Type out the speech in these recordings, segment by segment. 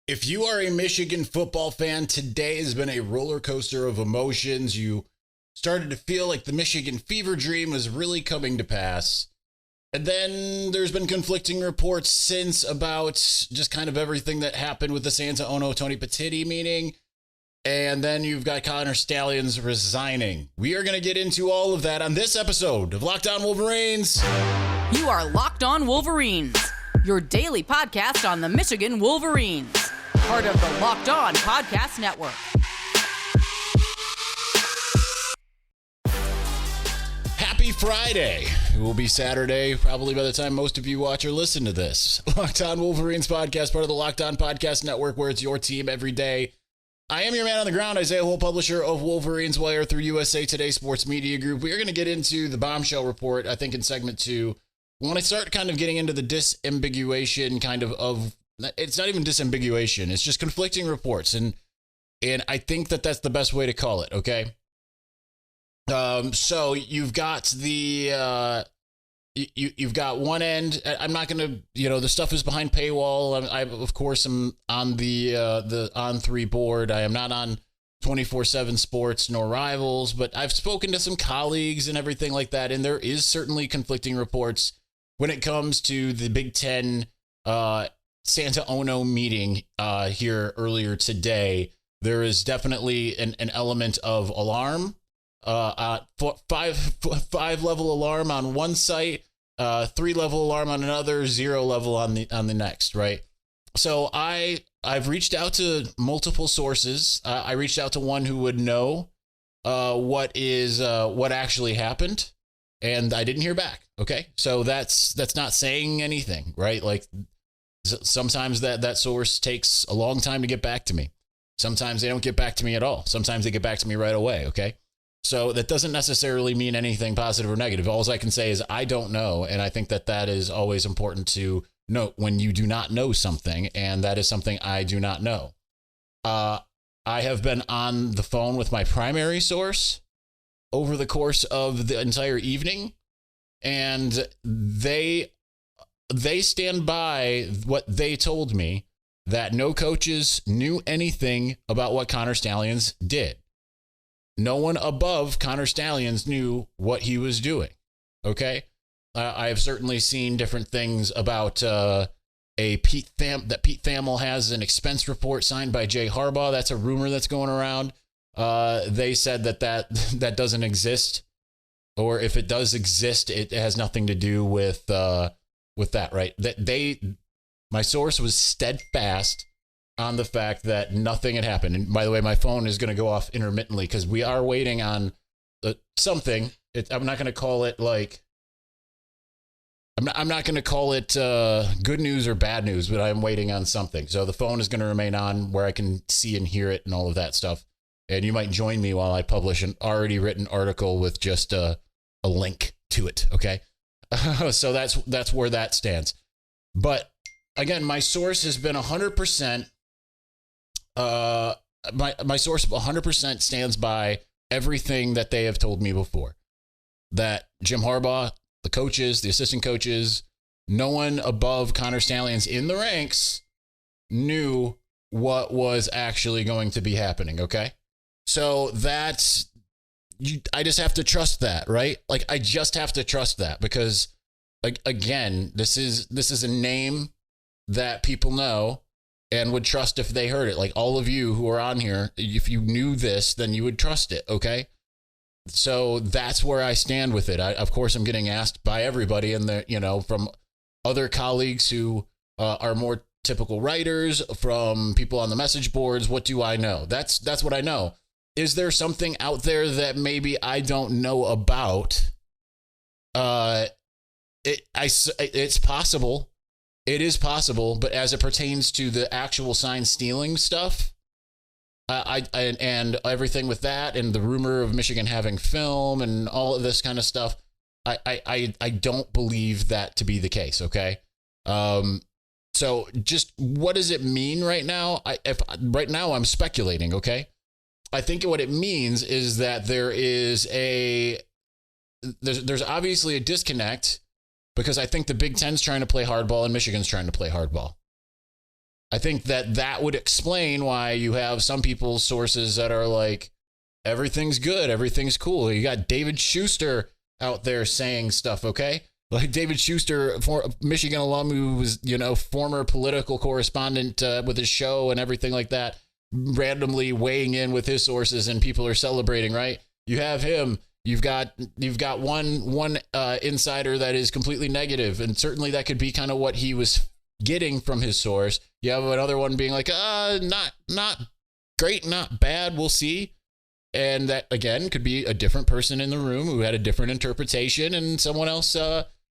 If you are a Michigan football fan, today has been a roller coaster of emotions. You started to feel like the Michigan fever dream was really coming to pass. And then there's been conflicting reports since about just kind of everything that happened with the Santa Ono Tony Petitti meeting. And then you've got Connor Stalions resigning. We are going to get into all of that on this episode of Locked On Wolverines. You are Locked On Wolverines, your daily podcast on the Michigan Wolverines, part of the Locked On Podcast Network. Happy Friday. It will be Saturday, probably by the time most of you watch or listen to this. Locked On Wolverines podcast, part of the Locked On Podcast Network, where it's your team every day. I am your man on the ground, Isaiah Hull, publisher of Wolverines Wire through USA Today Sports Media Group. We are going to get into the bombshell report, I think, in segment 2. When I start kind of getting into the disambiguation of it's not even disambiguation, it's just conflicting reports. And I think that that's the best way to call it, okay? So you've got the you've got one end. I'm not going to, the stuff is behind paywall. I of course am on the On3 board. I am not on 24/7 Sports nor Rivals, but I've spoken to some colleagues and everything like that, and there is certainly conflicting reports when it comes to the Big Ten Santa Ono meeting here earlier today. There is definitely an element of alarm. Five level alarm on one site, 3 level alarm on another, 0 level on the next, right? So I've reached out to multiple sources. I reached out to one who would know what actually happened, and I didn't hear back. Okay, so that's not saying anything, right? Like sometimes that source takes a long time to get back to me. Sometimes they don't get back to me at all. Sometimes they get back to me right away. Okay. So that doesn't necessarily mean anything positive or negative. All I can say is I don't know. And I think that is always important to note when you do not know something. And that is something I do not know. I have been on the phone with my primary source over the course of the entire evening. And they stand by what they told me, that no coaches knew anything about what Connor Stalions did. No one above Connor Stalions knew what he was doing. Okay. I have certainly seen different things about that Pete Thamel has an expense report signed by Jay Harbaugh. That's a rumor that's going around. They said that doesn't exist, or if it does exist, it has nothing to do with that, right? My source was steadfast on the fact that nothing had happened. And by the way, my phone is going to go off intermittently because we are waiting on something. I'm not going to call it I'm not going to call it good news or bad news, but I'm waiting on something. So the phone is going to remain on where I can see and hear it and all of that stuff. And you might join me while I publish an already written article with just a link to it. Okay. So that's where that stands. But again, my source has been 100%. My source 100% stands by everything that they have told me before. That Jim Harbaugh, the coaches, the assistant coaches, no one above Connor Stalions in the ranks knew what was actually going to be happening. Okay, so I just have to trust that, right? Like I just have to trust that because, again, this is a name that people know and would trust if they heard it. Like all of you who are on here, if you knew this, then you would trust it. Okay. So that's where I stand with it. Of course, I'm getting asked by everybody and from other colleagues who are more typical writers, from people on the message boards. What do I know? That's what I know. Is there something out there that maybe I don't know about? It's possible. It is possible, but as it pertains to the actual sign stealing stuff, and everything with that, and the rumor of Michigan having film and all of this kind of stuff, I don't believe that to be the case. Okay, so just what does it mean right now? Right now I'm speculating. Okay, I think what it means is that there's obviously a disconnect, because I think the Big Ten's trying to play hardball and Michigan's trying to play hardball. I think that would explain why you have some people's sources that are like, everything's good, everything's cool. You got David Schuster out there saying stuff, okay? Like David Schuster, Michigan alum who was, former political correspondent with his show and everything like that, randomly weighing in with his sources, and people are celebrating, right? You have him. You've got one insider that is completely negative, and certainly that could be kind of what he was getting from his source. You have another one being like, not great, not bad, we'll see. And that, again, could be a different person in the room who had a different interpretation, and someone else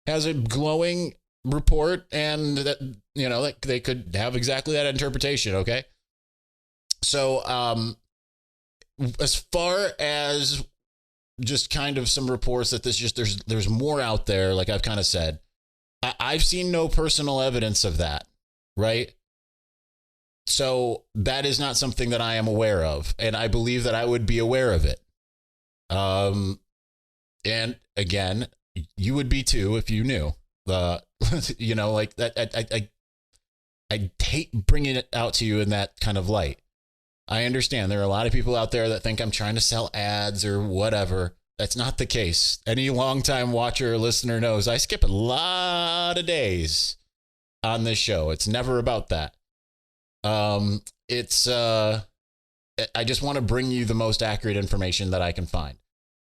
has a glowing report, and that, like they could have exactly that interpretation, okay? So as far as just kind of some reports that there's more out there, like I've kind of said, I've seen no personal evidence of that, right? So that is not something that I am aware of, and I believe that I would be aware of it. And again, you would be too if you knew. Like that. I hate bringing it out to you in that kind of light. I understand there are a lot of people out there that think I'm trying to sell ads or whatever. That's not the case. Any longtime watcher or listener knows I skip a lot of days on this show. It's never about that. I just want to bring you the most accurate information that I can find.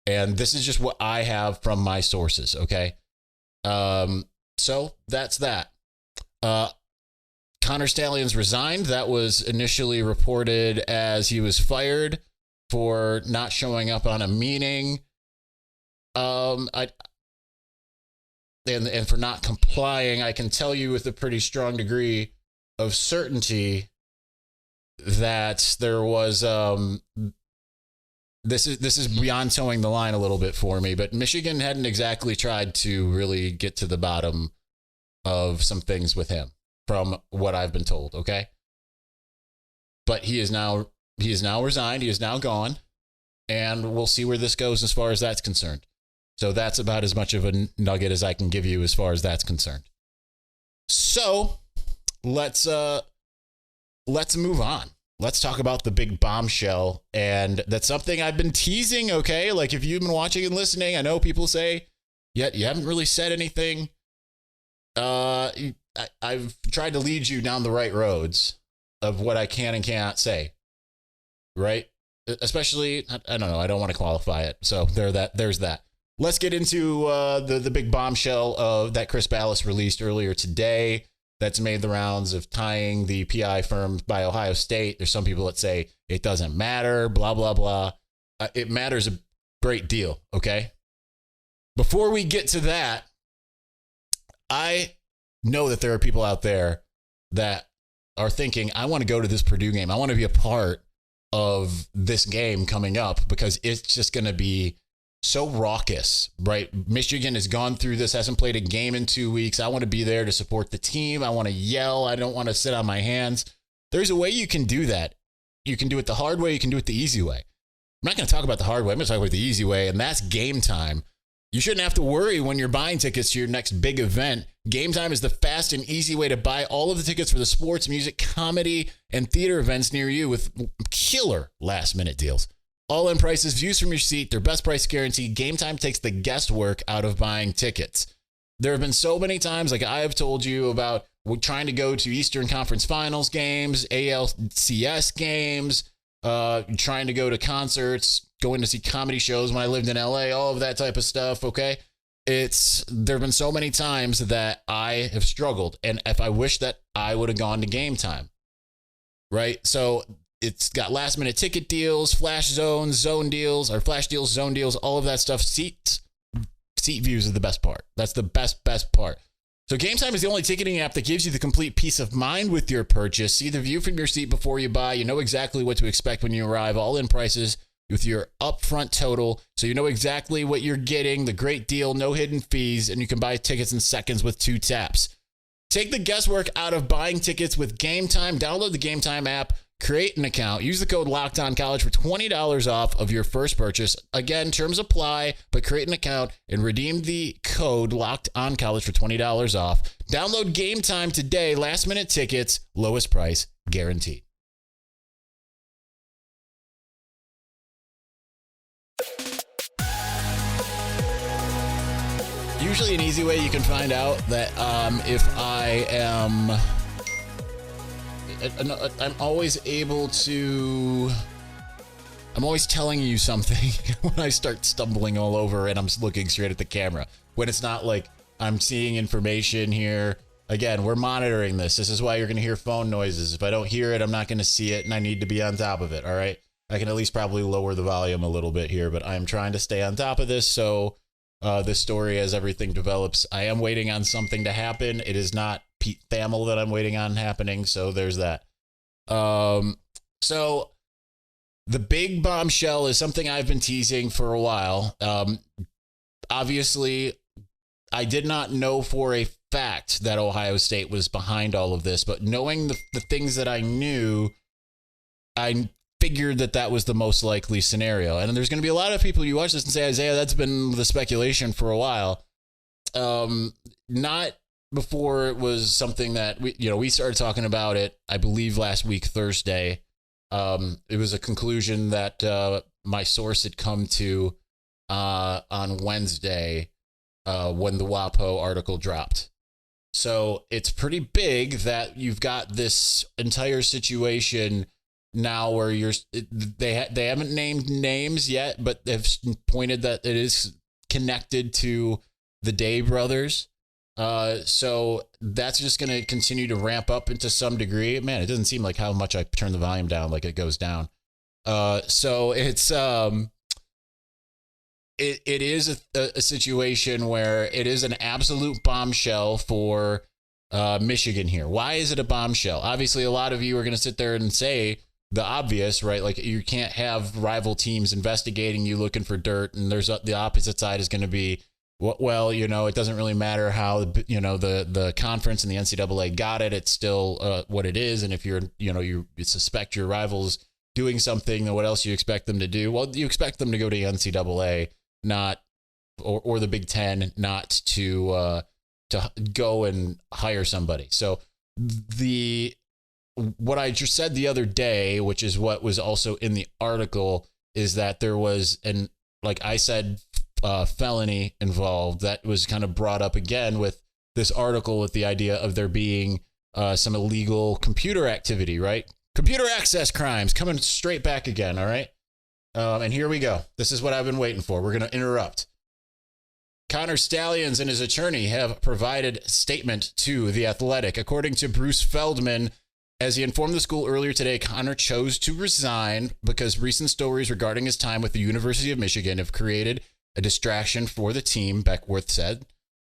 And this is just what I have from my sources. Okay. So that's that. Connor Stalions resigned. That was initially reported as he was fired for not showing up on a meeting. And for not complying. I can tell you with a pretty strong degree of certainty that there was this is beyond towing the line a little bit for me, but Michigan hadn't exactly tried to really get to the bottom of some things with him, from what I've been told, okay? But he is now resigned, he is now gone, and we'll see where this goes as far as that's concerned. So that's about as much of a nugget as I can give you as far as that's concerned. So let's move on. Let's talk about the big bombshell. And that's something I've been teasing, okay? Like, if you've been watching and listening, I know people say, yet you haven't really said anything. I've tried to lead you down the right roads of what I can and cannot say, right? Especially, I don't know, I don't want to qualify it. So there's that. Let's get into the big bombshell that Chris Ballas released earlier today. That's made the rounds of tying the PI firm by Ohio State. There's some people that say it doesn't matter, blah, blah, blah. It matters a great deal, okay? Before we get to that, I know that there are people out there that are thinking, I want to go to this Purdue game. I want to be a part of this game coming up because it's just going to be so raucous, right? Michigan has gone through this, hasn't played a game in 2 weeks. I want to be there to support the team. I want to yell. I don't want to sit on my hands. There's a way you can do that. You can do it the hard way. You can do it the easy way. I'm not going to talk about the hard way. I'm going to talk about the easy way, and that's Game Time. You shouldn't have to worry when you're buying tickets to your next big event. Game Time is the fast and easy way to buy all of the tickets for the sports, music, comedy, and theater events near you with killer last-minute deals. All-in prices, views from your seat, their best price guarantee. Game Time takes the guesswork out of buying tickets. There have been so many times, like I have told you about, trying to go to Eastern Conference Finals games, ALCS games, trying to go to concerts, going to see comedy shows when I lived in LA, all of that type of stuff, okay? There have been so many times that I have struggled, and if I wish that I would have gone to Game Time, right? So it's got last minute ticket deals, flash zones, zone deals, or flash deals, zone deals, all of that stuff. Seat views are the best part. That's the best part. So Game Time is the only ticketing app that gives you the complete peace of mind with your purchase. See the view from your seat before you buy. You know exactly what to expect when you arrive. All in prices with your upfront total. So you know exactly what you're getting. The great deal, no hidden fees, and you can buy tickets in seconds with 2 taps. Take the guesswork out of buying tickets with Game Time. Download the Game Time app. create an account, use the code LOCKEDONCollege for $20 off of your first purchase. Again, terms apply, but create an account and redeem the code LOCKEDONCollege for $20 off. Download Game Time today. Last minute tickets, lowest price guaranteed. Usually an easy way you can find out that if I am... I'm always telling you something when I start stumbling all over and I'm looking straight at the camera. When it's not like I'm seeing information here. Again, we're monitoring this. This is why you're going to hear phone noises. If I don't hear it, I'm not going to see it, and I need to be on top of it, all right? I can at least probably lower the volume a little bit here, but I'm trying to stay on top of this, so this story, as everything develops, I am waiting on something to happen. It is not Pete Thamel that I'm waiting on happening, so there's that. So the big bombshell is something I've been teasing for a while. Obviously, I did not know for a fact that Ohio State was behind all of this, but knowing the things that I knew, I figured that was the most likely scenario. And there's going to be a lot of people, you watch this and say, Isaiah, that's been the speculation for a while. Not before it was something that we started talking about it, I believe last week, Thursday. It was a conclusion that my source had come to on Wednesday when the WAPO article dropped. So it's pretty big that you've got this entire situation now where they haven't named names yet, but they've pointed that it is connected to the Day brothers. So that's just going to continue to ramp up into some degree. Man, it doesn't seem like how much I turn the volume down, like it goes down. So it's, it is a situation where it is an absolute bombshell for, Michigan here. Why is it a bombshell? Obviously, a lot of you are going to sit there and say the obvious, right? Like you can't have rival teams investigating you looking for dirt. And there's the opposite side is going to be, well, it doesn't really matter how, the conference and the NCAA got it. It's still what it is. And if you suspect your rivals doing something, then what else you expect them to do? Well, you expect them to go to the NCAA, or the Big Ten, not to go and hire somebody. So what I just said the other day, which is what was also in the article, is that there was like I said, felony involved that was kind of brought up again with this article, with the idea of there being some illegal computer activity, right? Computer access crimes coming straight back again. All right. And here we go. This is what I've been waiting for. We're going to interrupt. Connor Stalions and his attorney have provided a statement to The Athletic. According to Bruce Feldman, as he informed the school earlier today, Connor chose to resign because recent stories regarding his time with the University of Michigan have created a distraction for the team, Beckworth said.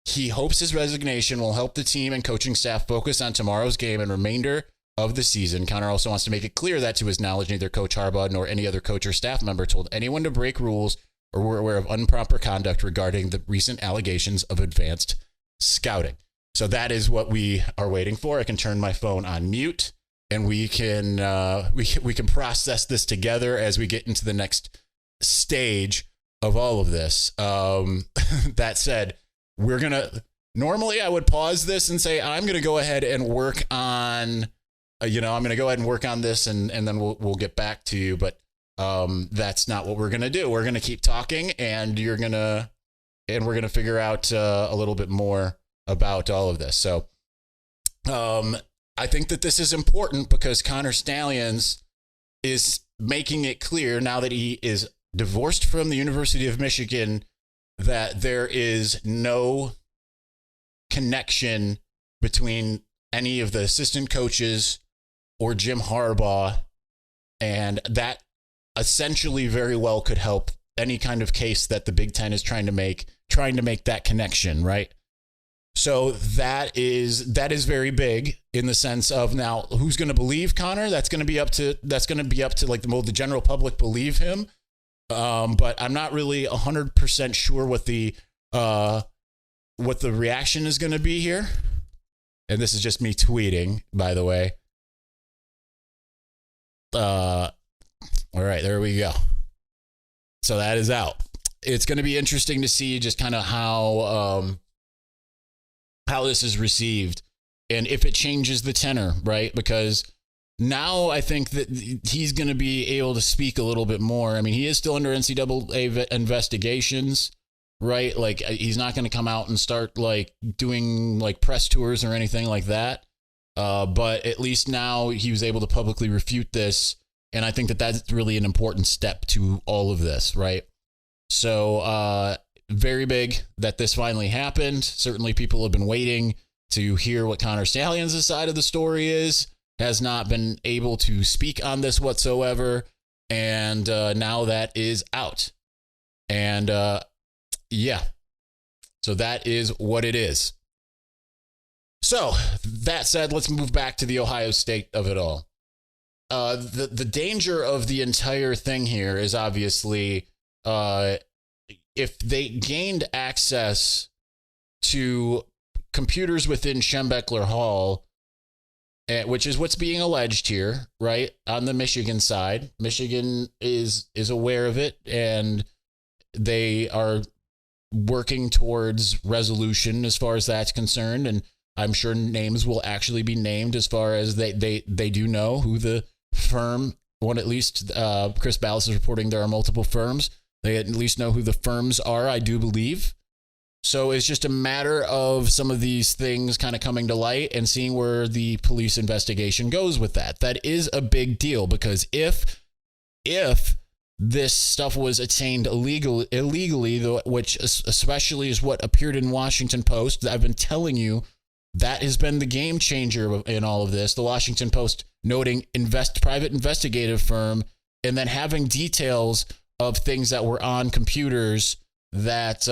He hopes his resignation will help the team and coaching staff focus on tomorrow's game and remainder of the season. Connor also wants to make it clear that, to his knowledge, neither Coach Harbaugh nor any other coach or staff member told anyone to break rules or were aware of improper conduct regarding the recent allegations of advanced scouting. So that is what we are waiting for. I can turn my phone on mute, and we can process this together as we get into the next stage of all of this. That said, normally I would pause this and say, I'm going to go ahead and work on, I'm going to go ahead and work on this and then we'll get back to you. But that's not what we're going to do. We're going to keep talking, and we're going to figure out a little bit more about all of this. So I think that this is important because Connor Stalions is making it clear now that he is divorced from the University of Michigan that there is no connection between any of the assistant coaches or Jim Harbaugh, and that essentially very well could help any kind of case that the Big Ten is trying to make that connection, right? So that is very big in the sense of, now who's going to believe Connor? That's going to be up to like the general public believe him. But I'm not really 100% sure what the reaction is going to be here. And this is just me tweeting, by the way. All right, there we go. So that is out. It's going to be interesting to see just kind of how this is received and if it changes the tenor, right? Because now I think that he's going to be able to speak a little bit more. I mean, he is still under NCAA investigations, right? Like, he's not going to come out and start like doing like press tours or anything like that. But at least now he was able to publicly refute this. And I think that that's really an important step to all of this, right? So very big that this finally happened. Certainly people have been waiting to hear what Connor Stalions' side of the story is. Has not been able to speak on this whatsoever. And now that is out. And yeah, so that is what it is. So that said, let's move back to the Ohio State of it all. The danger of the entire thing here is obviously if they gained access to computers within Schembechler Hall, which is what's being alleged here, right? On the Michigan side, Michigan is aware of it, and they are working towards resolution as far as that's concerned. And I'm sure names will actually be named as far as they do know who the firm, one at least, Chris Ballas is reporting there are multiple firms. They at least know who the firms are, I do believe. So it's just a matter of some of these things kind of coming to light and seeing where the police investigation goes with that. That is a big deal, because if this stuff was attained illegally, which especially is what appeared in Washington Post, I've been telling you, that has been the game changer in all of this. The Washington Post noting private investigative firm, and then having details of things that were on computers that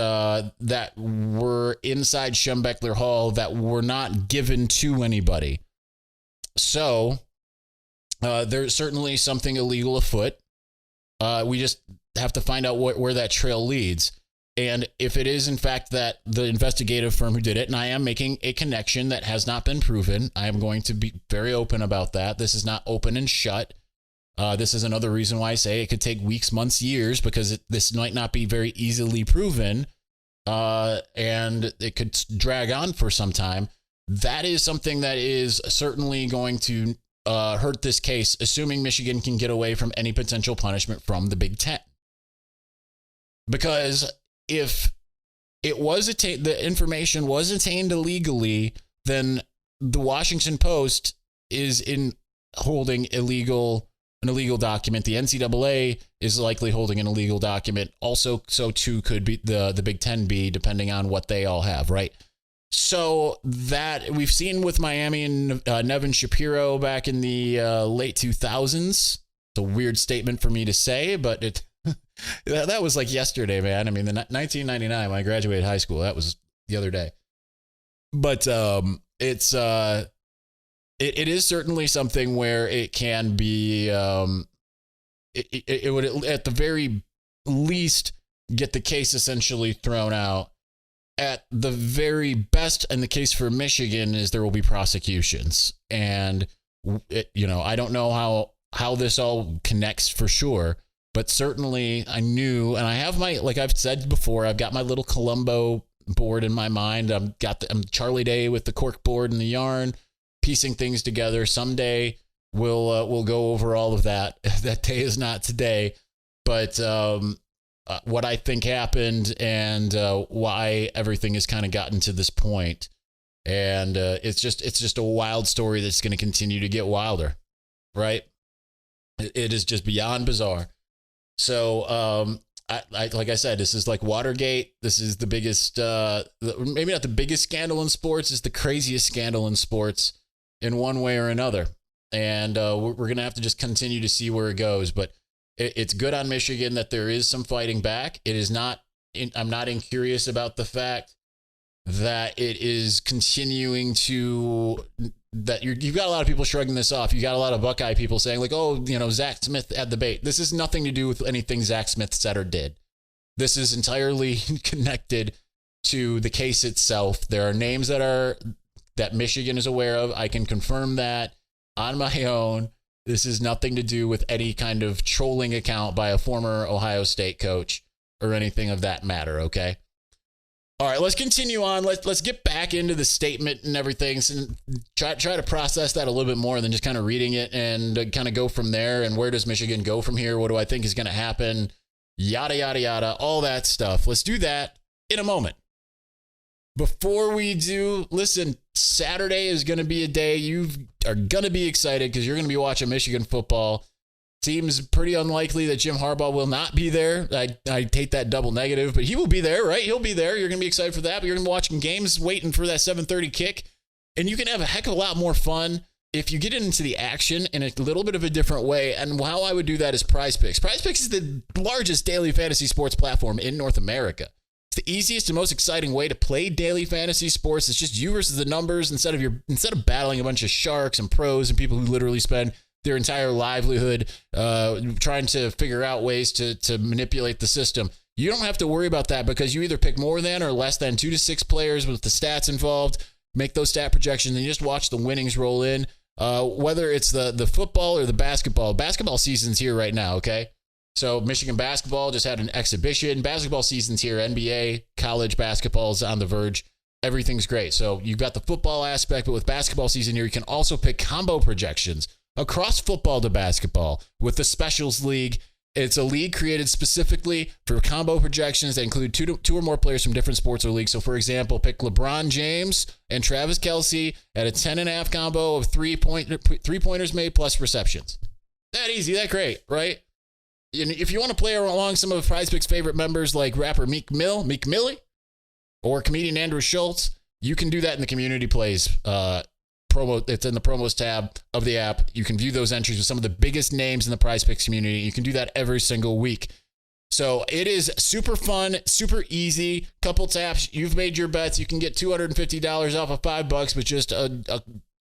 were inside Schembechler Hall that were not given to anybody. So there's certainly something illegal afoot. We just have to find out where that trail leads. And if it is, in fact, that the investigative firm who did it, and I am making a connection that has not been proven, I am going to be very open about that. This is not open and shut. This is another reason why I say it could take weeks, months, years, because this might not be very easily proven, and it could drag on for some time. That is something that is certainly going to hurt this case, assuming Michigan can get away from any potential punishment from the Big Ten. Because if it was the information was attained illegally, then the Washington Post is holding an illegal document. The NCAA is likely holding an illegal document. Also, so too could be the Big Ten be, depending on what they all have, right? So that we've seen with Miami and Nevin Shapiro back in the late 2000s. It's a weird statement for me to say, but it that was like yesterday, man. I mean, the 1999 when I graduated high school, that was the other day. But it's it is certainly something where it can be, it would at the very least get the case essentially thrown out. At the very best, in the case for Michigan, is there will be prosecutions. And, I don't know how this all connects for sure, but certainly I knew, and I have like I've said before, I've got my little Columbo board in my mind. I'm Charlie Day with the cork board and the yarn, piecing things together. Someday we'll go over all of that. That day is not today, but what I think happened and why everything has kind of gotten to this point. And it's just a wild story that's going to continue to get wilder, right? It is just beyond bizarre. So like I said, this is like Watergate. This is the biggest, maybe not the biggest scandal in sports. It's the craziest scandal in sports in one way or another. And we're going to have to just continue to see where it goes. But it's good on Michigan that there is some fighting back. It is not, I'm not incurious about the fact that it is continuing to, that you've got a lot of people shrugging this off. You got a lot of Buckeye people saying like, oh, Zach Smith had the bait. This has nothing to do with anything Zach Smith said or did. This is entirely connected to the case itself. There are names that Michigan is aware of. I can confirm that on my own. This is nothing to do with any kind of trolling account by a former Ohio State coach or anything of that matter, okay? All right, let's continue on. Let's get back into the statement and everything, and try to process that a little bit more than just kind of reading it and kind of go from there. And where does Michigan go from here? What do I think is going to happen? Yada, yada, yada, all that stuff. Let's do that in a moment. Before we do, listen, Saturday is going to be a day you are going to be excited because you're going to be watching Michigan football. Seems pretty unlikely that Jim Harbaugh will not be there. I hate that double negative, but he will be there, right? He'll be there. You're going to be excited for that, but you're going to be watching games, waiting for that 7:30 kick, and you can have a heck of a lot more fun if you get into the action in a little bit of a different way. And how I would do that is Prize Picks. Prize Picks is the largest daily fantasy sports platform in North America. It's the easiest and most exciting way to play daily fantasy sports. It's just you versus the numbers instead of battling a bunch of sharks and pros and people who literally spend their entire livelihood trying to figure out ways to manipulate the system. You don't have to worry about that because you either pick more than or less than 2 to 6 players with the stats involved, make those stat projections, and you just watch the winnings roll in. Whether it's the football or the basketball season's here right now, okay? So Michigan basketball just had an exhibition. Basketball season's here. NBA, college basketball's on the verge. Everything's great. So you've got the football aspect, but with basketball season here, you can also pick combo projections across football to basketball with the Specials League. It's a league created specifically for combo projections that include two or more players from different sports or leagues. So, for example, pick LeBron James and Travis Kelce at a 10.5 combo of three-pointers made plus receptions. That easy, that great, right? And if you want to play along some of Prize Picks' favorite members like rapper Meek Millie, or comedian Andrew Schultz, you can do that in the community plays promo. It's in the promos tab of the app. You can view those entries with some of the biggest names in the Prize Picks community. You can do that every single week. So it is super fun, super easy. Couple taps, you've made your bets. You can get $250 off of $5 with just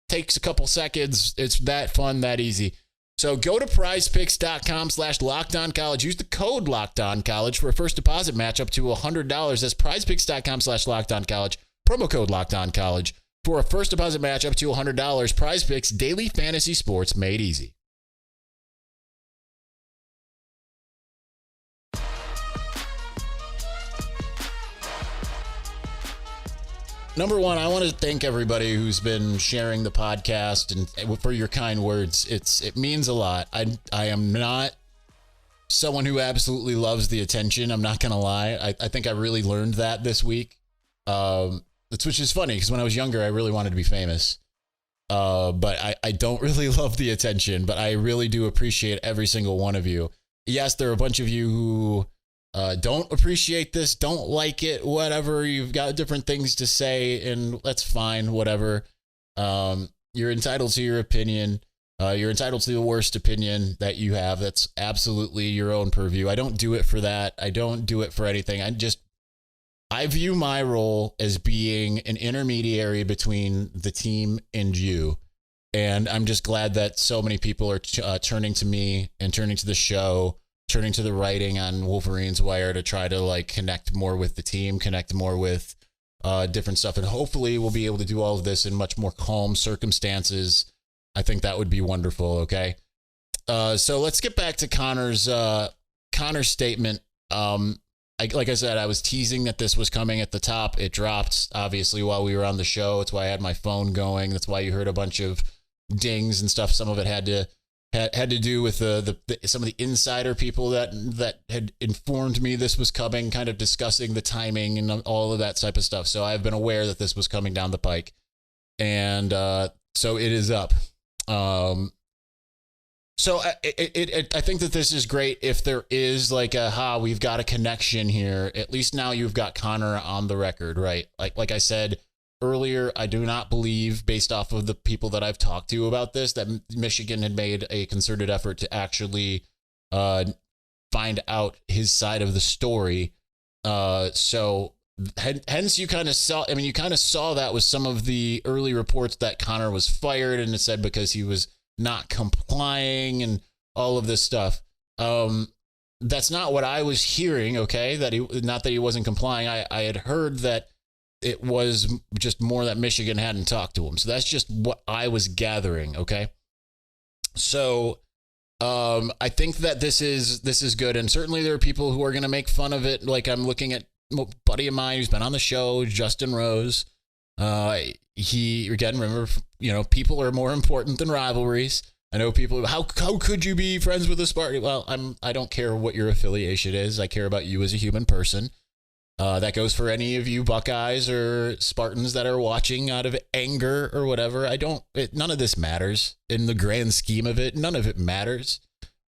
takes a couple seconds. It's that fun, that easy. So go to prizepicks.com/lockedoncollege. Use the code LockedOnCollege for a first deposit match up to $100. That's prizepicks.com/lockedoncollege. Promo code LockedOnCollege for a first deposit match up to $100. Prize Picks, daily fantasy sports made easy. Number one, I want to thank everybody who's been sharing the podcast and for your kind words. It means a lot. I am not someone who absolutely loves the attention. I'm not going to lie. I think I really learned that this week. Which is funny because when I was younger, I really wanted to be famous. But I don't really love the attention, but I really do appreciate every single one of you. Yes, there are a bunch of you who don't appreciate this, don't like it, whatever. You've got different things to say, and that's fine, whatever. You're entitled to your opinion. You're entitled to the worst opinion that you have. That's absolutely your own purview. I don't do it for that. I don't do it for anything. I view my role as being an intermediary between the team and you. And I'm just glad that so many people are turning to me and turning to the show, turning to the writing on Wolverines Wire to try to connect more with the team, connect more with different stuff. And hopefully we'll be able to do all of this in much more calm circumstances. I think that would be wonderful. Okay. So let's get back to Connor's statement. Like I said, I was teasing that this was coming at the top. It dropped obviously while we were on the show. That's why I had my phone going. That's why you heard a bunch of dings and stuff. Some of it had to do with some of the insider people that had informed me this was coming, kind of discussing the timing and all of that type of stuff. So I've been aware that this was coming down the pike, and so it is up. So I think that this is great if there is we've got a connection here. At least now you've got Connor on the record, right? Like I said earlier, I do not believe, based off of the people that I've talked to about this, that Michigan had made a concerted effort to actually find out his side of the story. So hence you kind of saw that with some of the early reports that Connor was fired, and it said because he was not complying and all of this stuff. That's not what I was hearing. Okay. Not that he wasn't complying. I had heard that it was just more that Michigan hadn't talked to him. So that's just what I was gathering. Okay. So I think that this is good, and certainly there are people who are going to make fun of it. Like I'm looking at a buddy of mine who's been on the show, Justin Rose. He again, remember, people are more important than rivalries. I know people. How could you be friends with a Spartan? Well, I don't care what your affiliation is. I care about you as a human person. That goes for any of you Buckeyes or Spartans that are watching out of anger or whatever. None of this matters in the grand scheme of it. None of it matters.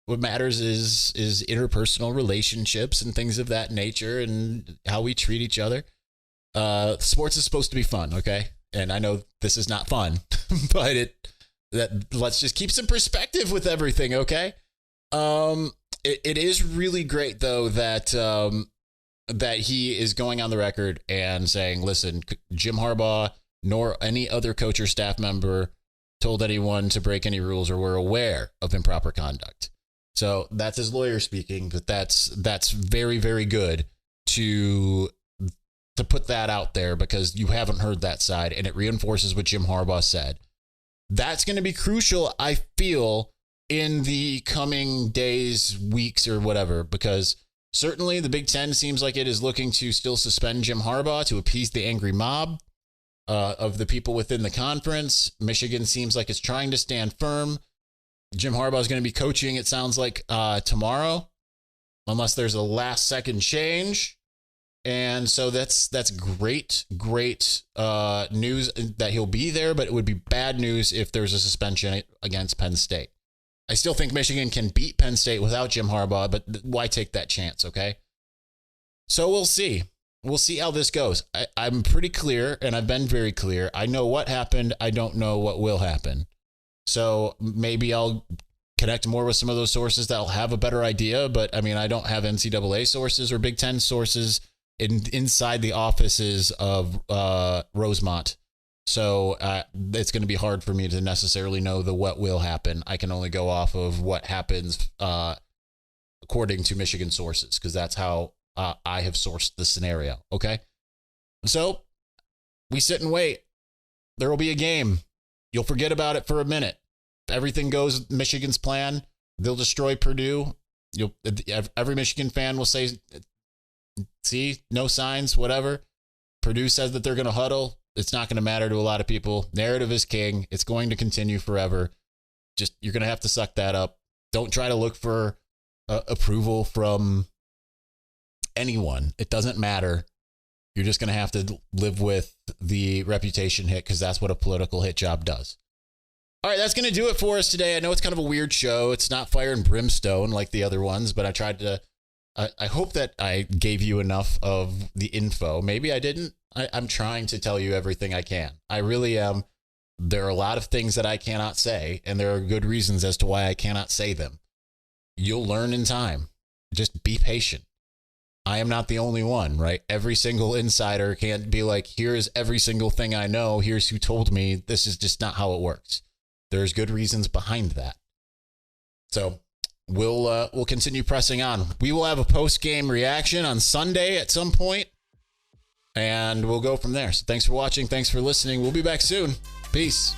What matters is interpersonal relationships and things of that nature and how we treat each other. Sports is supposed to be fun, okay? And I know this is not fun, but let's just keep some perspective with everything, okay? It is really great though that he is going on the record and saying, listen, Jim Harbaugh nor any other coach or staff member told anyone to break any rules or were aware of improper conduct. So that's his lawyer speaking, but that's very, very good to put that out there because you haven't heard that side and it reinforces what Jim Harbaugh said. That's going to be crucial, I feel, in the coming days, weeks, or whatever, because certainly the Big Ten seems like it is looking to still suspend Jim Harbaugh to appease the angry mob of the people within the conference. Michigan seems like it's trying to stand firm. Jim Harbaugh is going to be coaching, it sounds like, tomorrow, unless there's a last second change. And so that's great news that he'll be there, but it would be bad news if there's a suspension against Penn State. I still think Michigan can beat Penn State without Jim Harbaugh, but why take that chance, okay? So we'll see. We'll see how this goes. I'm pretty clear, and I've been very clear. I know what happened. I don't know what will happen. So maybe I'll connect more with some of those sources that'll have a better idea, but I mean, I don't have NCAA sources or Big Ten sources inside the offices of Rosemont. So it's going to be hard for me to necessarily know what will happen. I can only go off of what happens according to Michigan sources, because that's how I have sourced the scenario. Okay. So we sit and wait. There will be a game. You'll forget about it for a minute. If everything goes Michigan's plan, they'll destroy Purdue. Every Michigan fan will say, see, no signs, whatever. Purdue says that they're going to huddle. It's not going to matter to a lot of people. Narrative is king. It's going to continue forever. Just, you're going to have to suck that up. Don't try to look for approval from anyone. It doesn't matter. You're just going to have to live with the reputation hit, because that's what a political hit job does. All right, that's going to do it for us today. I know it's kind of a weird show. It's not fire and brimstone like the other ones, but I tried to, I hope that I gave you enough of the info. Maybe I didn't. I'm trying to tell you everything I can. I really am. There are a lot of things that I cannot say, and there are good reasons as to why I cannot say them. You'll learn in time. Just be patient. I am not the only one, right? Every single insider can't be like, here's every single thing I know. Here's who told me. This is just not how it works. There's good reasons behind that. So we'll continue pressing on. We will have a post-game reaction on Sunday at some point, and we'll go from there. So thanks for watching. Thanks for listening. We'll be back soon. Peace.